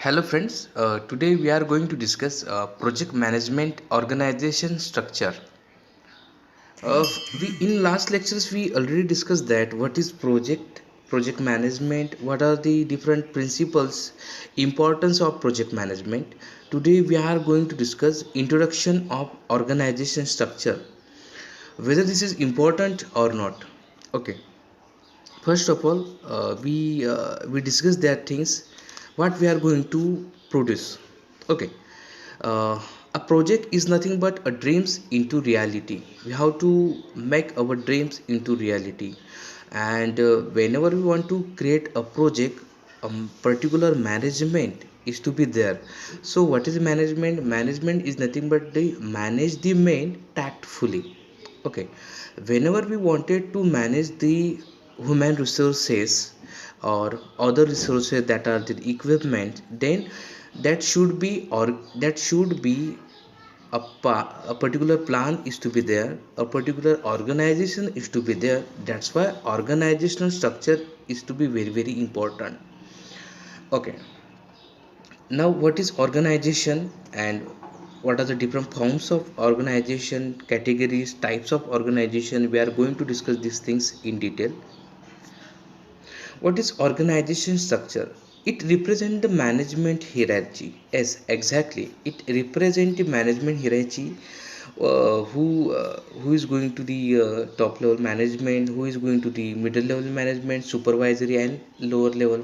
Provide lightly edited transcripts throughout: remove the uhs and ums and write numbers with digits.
Hello friends, today we are going to discuss project management organization structure. We in last lectures we already discussed that what is project management, what are the different principles, importance of project management. Today we are going to discuss introduction of organization structure, whether this is important or not. Okay, first of all, we discuss that things what we are going to produce. Okay, uh, a project is nothing but a dreams into reality. We have to make our dreams into reality, and whenever we want to create a project, particular management is to be there. So what is management? Management is nothing but the manage the main tactfully. Okay, whenever we wanted to manage the human resources or other resources that are the equipment, then that should be or that should be a particular plan is to be there, a particular organization is to be there. That's why organizational structure is to be very very important. Okay, now what is organization and what are the different forms of organization, categories, types of organization? We are going to discuss these things in detail. What is organization structure? It represents the management hierarchy. Yes, exactly, it represents the management hierarchy. Who is going to the top level management, who is going to the middle level management, supervisory and lower level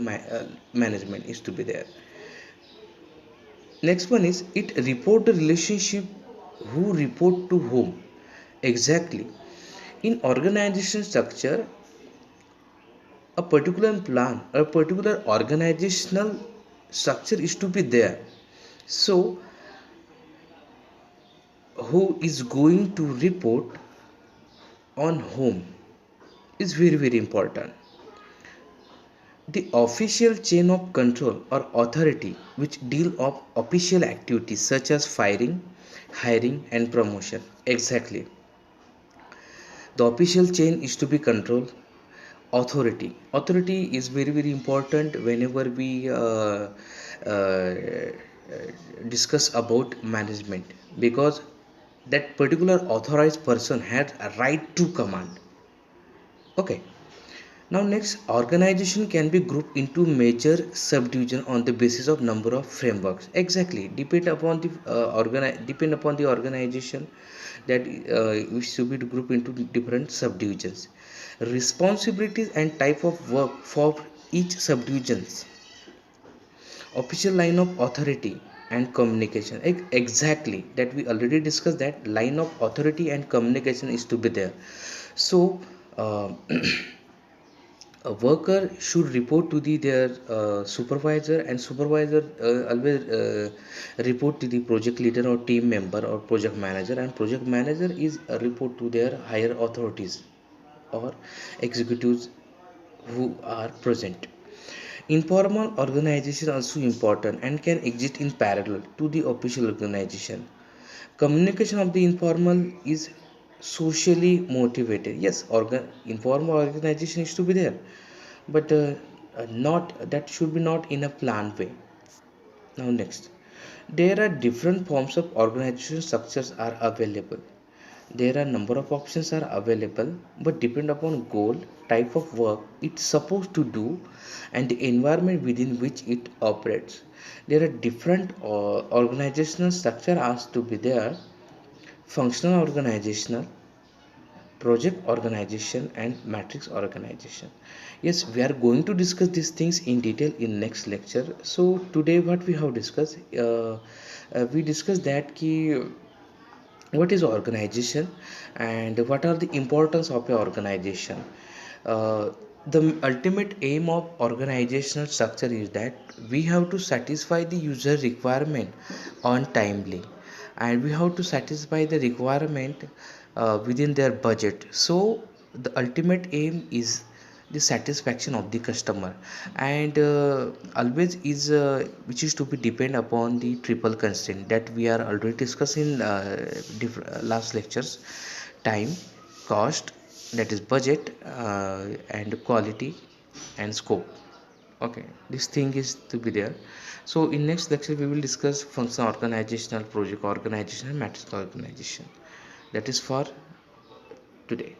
management is to be there. Next one is it report the relationship, who report to whom. Exactly. In organization structure, a particular plan, a particular organizational structure is to be there. So, who is going to report on whom is very very important. The official chain of control or authority which deal of official activities such as firing, hiring and promotion. Exactly. The official chain is to be controlled. Authority is very very important whenever we uh, discuss about management, because that particular authorized person had a right to command. Okay, now next, organization can be grouped into major subdivision on the basis of number of frameworks. Exactly, depend upon the organization that which should be grouped into different subdivisions. Responsibilities and type of work for each subdivisions. Official line of authority and communication. Exactly, that we already discussed that line of authority and communication is to be there. So. A worker should report to their supervisor, and supervisor always report to the project leader or team member or project manager, and project manager is report to their higher authorities or executives who are present. Informal organization also important and can exist in parallel to the official organization. Communication of the informal is socially motivated. Yes, informal organization is to be there, but not that should be not in a planned way. Now next, there are different forms of organization structures are available. There are number of options are available, but depend upon goal, type of work it's supposed to do, and the environment within which it operates. There are different organizational structure has to be there: functional organizational, project organization and matrix organization. Yes, we are going to discuss these things in detail in next lecture. So today what we have discussed, we discussed that key what is organization and what are the importance of a organization. The ultimate aim of organizational structure is that we have to satisfy the user requirement on timely, and we have to satisfy the requirement within their budget. So the ultimate aim is the satisfaction of the customer, and always is which is to be depend upon the triple constraint that we are already discussing last lectures: time, cost, that is budget, and quality and scope. Okay, this thing is to be there. So in next lecture we will discuss function organizational, project organization and matrix organization. That is for today.